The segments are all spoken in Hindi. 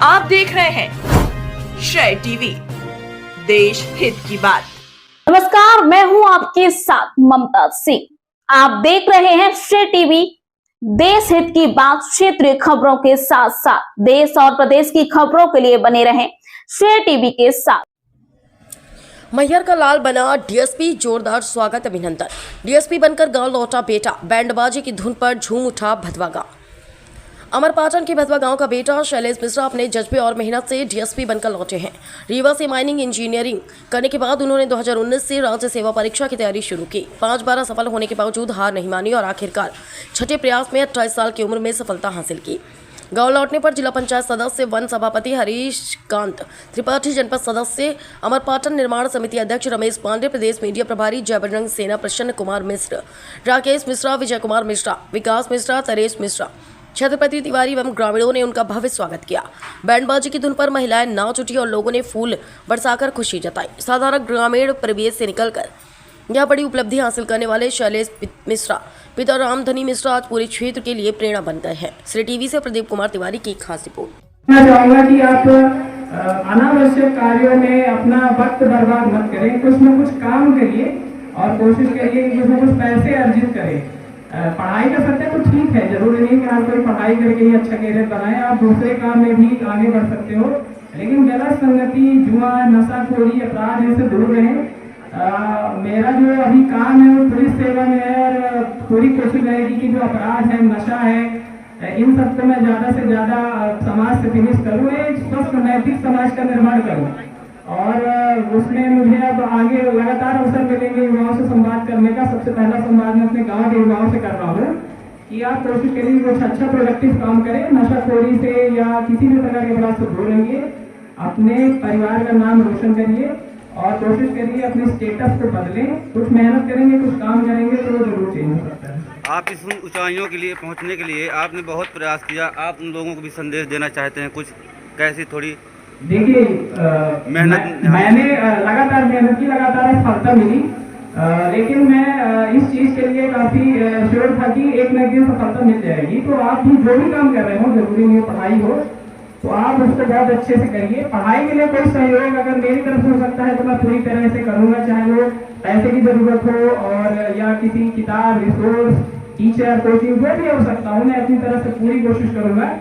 आप देख रहे हैं श्रेय टीवी, देश हित की बात। नमस्कार, मैं हूं आपके साथ ममता सिंह। आप देख रहे हैं श्रेय टीवी, देश हित की बात। क्षेत्रीय खबरों के साथ साथ देश और प्रदेश की खबरों के लिए बने रहें श्रेय टीवी के साथ। मैहर का लाल बना डीएसपी, जोरदार स्वागत अभिनंदन। डीएसपी बनकर गांव लौटा बेटा, बैंडबाजी की धुन पर झूम उठा भदवा गांव। अमरपाटन के भदवा गांव का बेटा शैलेश मिश्रा अपने जज्बे और मेहनत से डीएसपी बनकर लौटे हैं। रीवा से माइनिंग इंजीनियरिंग करने के बाद उन्होंने 2019 से राज्य सेवा परीक्षा की तैयारी शुरू की। 5 बार असफल होने के बावजूद हार नहीं मानी और आखिरकार छठे प्रयास में 28 साल की उम्र में सफलता हासिल की। गांव लौटने पर जिला पंचायत सदस्य, वन सभापति हरीश कांत त्रिपाठी, जनपद सदस्य, अमरपाटन निर्माण समिति अध्यक्ष रमेश पांडे, प्रदेश मीडिया प्रभारी जय बजरंग सेना प्रसन्न कुमार मिश्र, राकेश मिश्रा, विजय कुमार मिश्रा, विकास मिश्रा, तरेश मिश्रा, छत्रपति तिवारी एवं ग्रामीणों ने उनका भव्य स्वागत किया। बैंडबाजी की धुन पर महिलाएं नाच उठी और लोगों ने फूल बरसाकर खुशी जताई। साधारण ग्रामीण परिवेश से निकलकर यह बड़ी उपलब्धि हासिल करने वाले शैलेश मिश्रा पिता रामधनी मिश्रा आज पूरे क्षेत्र के लिए प्रेरणा बन गए हैं। श्री टीवी से प्रदीप कुमार तिवारी की खास रिपोर्ट। मैं चाहूंगा कि आप अनावश्यक कार्यों में अपना वक्त बर्बाद मत करें, कुछ न कुछ काम करिए और कोशिश करिए कि कुछ न कुछ पैसे अर्जित करें। पढ़ाई कर सकते हैं तो ठीक है, जरूरी नहीं कि आप कोई पढ़ाई करके ही अच्छा कैरियर बनाएं, आप दूसरे काम में भी आगे बढ़ सकते हो, लेकिन गलत संगति, जुआ, नशाखोरी, अपराध इनसे दूर रहें। मेरा जो अभी काम है वो पुलिस सेवा में है और पूरी कोशिश रहेगी कि जो अपराध है, नशा है, इन सब को मैं ज़्यादा से ज़्यादा समाज से फिनिश करूँ, एक स्वस्थ नैतिक समाज का निर्माण करूँ। और उसमें मुझे अब आगे लगातार अवसर मिलेंगे युवाओं से संवाद करने का। सबसे पहला संवाद मैं अपने गाँव के युवाओं से कर रहा हूँ कि आप कोशिश करिए कुछ अच्छा प्रोडक्टिव काम करें, नशाखोरी से या किसी भी प्रकार के अपराध से दूर रहिए, अपने परिवार का नाम रोशन करिए और कोशिश करिए अपने स्टेटस को बदलें। कुछ मेहनत करेंगे, कुछ काम करेंगे तो वो जरूर चेंज हो सकता है। आप इस ऊंचाइयों के लिए पहुंचने के लिए आपने बहुत प्रयास किया, आप उन लोगों को भी संदेश देना चाहते हैं कुछ, कैसी थोड़ी? देखिए, मैंने लगातार मेहनत की, लगातार सफलता मिली, लेकिन मैं इस चीज के लिए काफी श्योर था कि एक न एक दिन सफलता मिल जाएगी। तो आप भी जो भी काम कर रहे हो, जरूरी नहीं पढ़ाई हो, तो आप उसको बहुत अच्छे से करिए। पढ़ाई के लिए कोई सहयोग अगर मेरी तरफ से हो सकता है तो मैं पूरी तरह से करूंगा, चाहे वो पैसे की जरूरत हो और या किसी किताब, रिसोर्स, टीचर, कोचिंग, जो भी हो सकता हूँ, मैं अपनी तरफ से पूरी कोशिश करूंगा।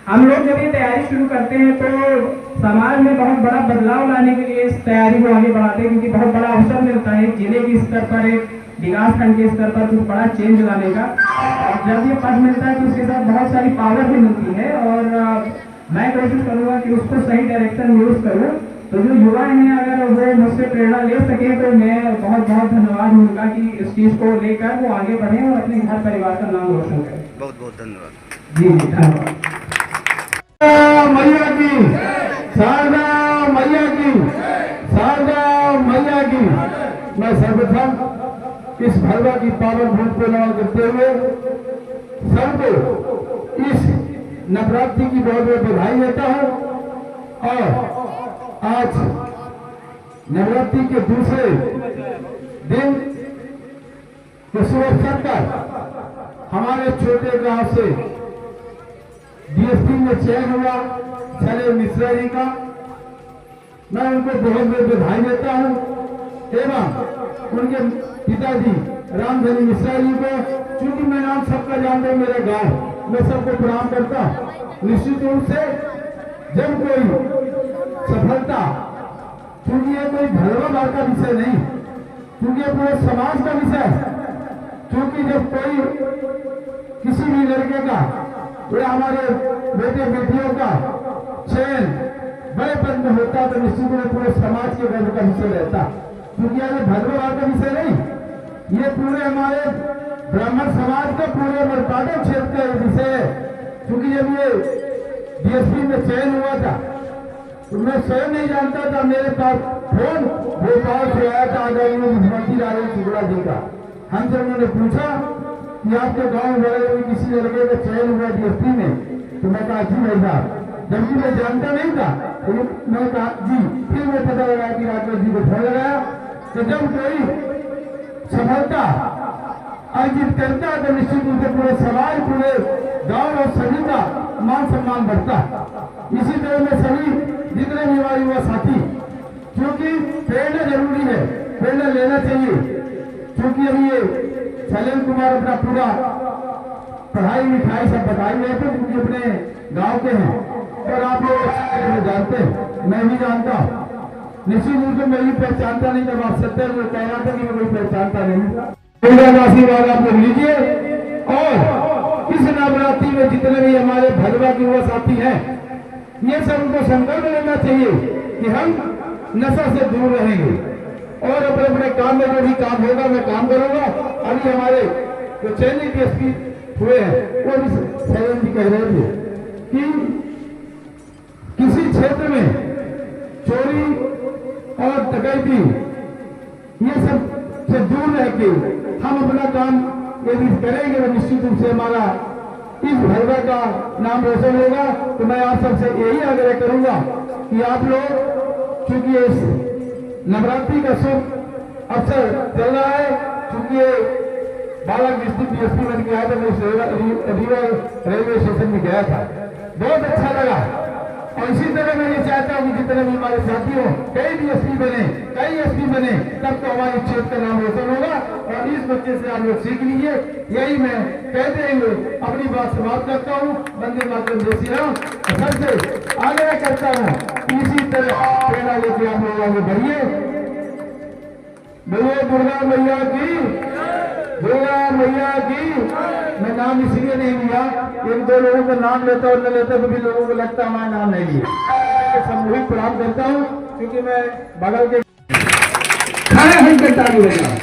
हम लोग जब ये तैयारी शुरू करते हैं तो समाज में बहुत बड़ा बदलाव लाने के लिए इस तैयारी को आगे बढ़ाते हैं, क्योंकि बहुत बड़ा अवसर मिलता है जिले के स्तर पर, एक विकास खंड के स्तर पर कुछ बड़ा चेंज लाने का। और जब ये पद मिलता है तो उसके साथ बहुत सारी पावर भी मिलती है और मैं कोशिश करूंगा कि उसको सही डायरेक्शन में यूज करूँ। तो जो युवा हैं अगर वो मुझसे प्रेरणा ले सके तो मैं बहुत बहुत धन्यवाद दूंगा कि इस चीज को लेकर वो आगे बढ़े और अपने घर परिवार का नाम रोशन करें। बहुत बहुत धन्यवाद। जी जी, धन्यवाद। मैया की, शारदा मैया की, शारदा मैया की। मैं सर्वप्रथम इस भगवा की पावन भूमि को नमन करते हुए सबको इस नवरात्रि की बहुत बहुत बधाई देता हूँ। और आज नवरात्रि के दूसरे दिन के शुभ अवसर पर हमारे छोटे गांव से डीएसपी में चयन हुआ शैलेश मिश्रा जी का। मैं उनको बहुत बहुत बधाई देता हूँ एवं उनके पिताजी रामधनी मिश्रा जी को, चूंकि मैं नाम सबका जानता हूँ, मेरे गांव मैं सबको प्रणाम करता हूँ। निश्चित रूप से जब कोई सफलता, क्योंकि ये कोई भगवा भाग का विषय नहीं, क्योंकि ये पूरे समाज का विषय है। क्योंकि जब कोई किसी भी लड़के का या हमारे बेटे बेटियों का चयन बड़े पद में होता तो निश्चित रूप पूरे समाज के गर्व का विषय रहता, क्योंकि ये भगवान का विषय नहीं, ये पूरे हमारे ब्राह्मण समाज के पूरे अमरपाटन क्षेत्र का विषय है। क्योंकि जब ये डीएसपी में चयन हुआ था तो मैं स्वयं नहीं जानता था, मेरे पास फोन भोपाल से आया था आदरणीय मुख्यमंत्री राजेंद्र शुक्ला जी का। हमसे उन्होंने पूछा कि आपके गांव में किसी लड़के का चयन हुआ डीएसपी में, तो मैं कहा जी भाई साहब, जबकि मैं जानता नहीं था, तो मैं कहा जी। फिर मैं पता लगा कि राकेश जी को फोन लगाया। तो जब कोई सफलता अर्जित करता है तो निश्चित रूप से पूरे समाज, पूरे गांव और सभी का मान सम्मान बढ़ता है। इसी तरह में सभी जितने भी हमारे युवा साथी, क्योंकि प्रेरणा जरूरी है, प्रेरणा लेना चाहिए। क्योंकि अभी ये शैलेंद्र कुमार अपना पूरा पढ़ाई लिखाई सब बताई गए थे, क्योंकि अपने गांव के हैं और आप लोग जानते हैं, मैं भी जानता हूँ। निश्चित रूप से मैं भी पहचानता नहीं, जब आप सत्तर में कह रहा था कि मैं कोई पहचानता नहीं। आशीर्वाद आप लोग लीजिए और इस नवरात्रि में जितने भी हमारे भगवा के युवा साथी हैं, ये सब उनको संकल्प लेना चाहिए कि हम नशा से दूर रहेंगे और अपने अपने काम में जो भी काम होगा मैं काम करूंगा। अभी हमारे जो चयनित डीएसपी हुए हैं वो भी शैलेंद्र जी कह रहे थे कि किसी क्षेत्र में चोरी और डकैती ये सब से दूर रह के हम अपना काम यदि करेंगे तो निश्चित रूप से हमारा इस भैरवा का नाम रोशन होगा। तो मैं आप सबसे यही आग्रह करूंगा कि आप लोग, चूंकि इस नवरात्रि का शुभ अवसर चल रहा है, चूंकि बालक डिस्ट्रिक्ट डीएसपी बन के आया था, मैं रीवा रेलवे स्टेशन में गया था, बहुत अच्छा लगा। और इसी तरह मैं ये चाहता हूँ कि जितने भी हमारे साथी हो, कई डीएसपी बने, कई एसपी बने, तब तो हमारे क्षेत्र का नाम रोशन होगा। और इस बच्चे से आप लोग सीख लीजिए। यही मैं कहते हुए अपनी बात समाप्त करता हूँ। वंदे मातरम, जय श्री राम। सबसे आग्रह करता हूँ इसी तरह प्रेरणा लेके आप लोग आगे बढ़िए। बोलिए दुर्गा मैया की, दुर्गा मैया की। मैं नाम इसलिए नहीं लिया, एक दो लोगों का नाम लेता और न लेता तो भी लोगों को लगता हमारा नाम नहीं लिया। सामूहिक प्रणाम करता हूँ, क्योंकि मैं बगल के खड़े होकर ताली बजा।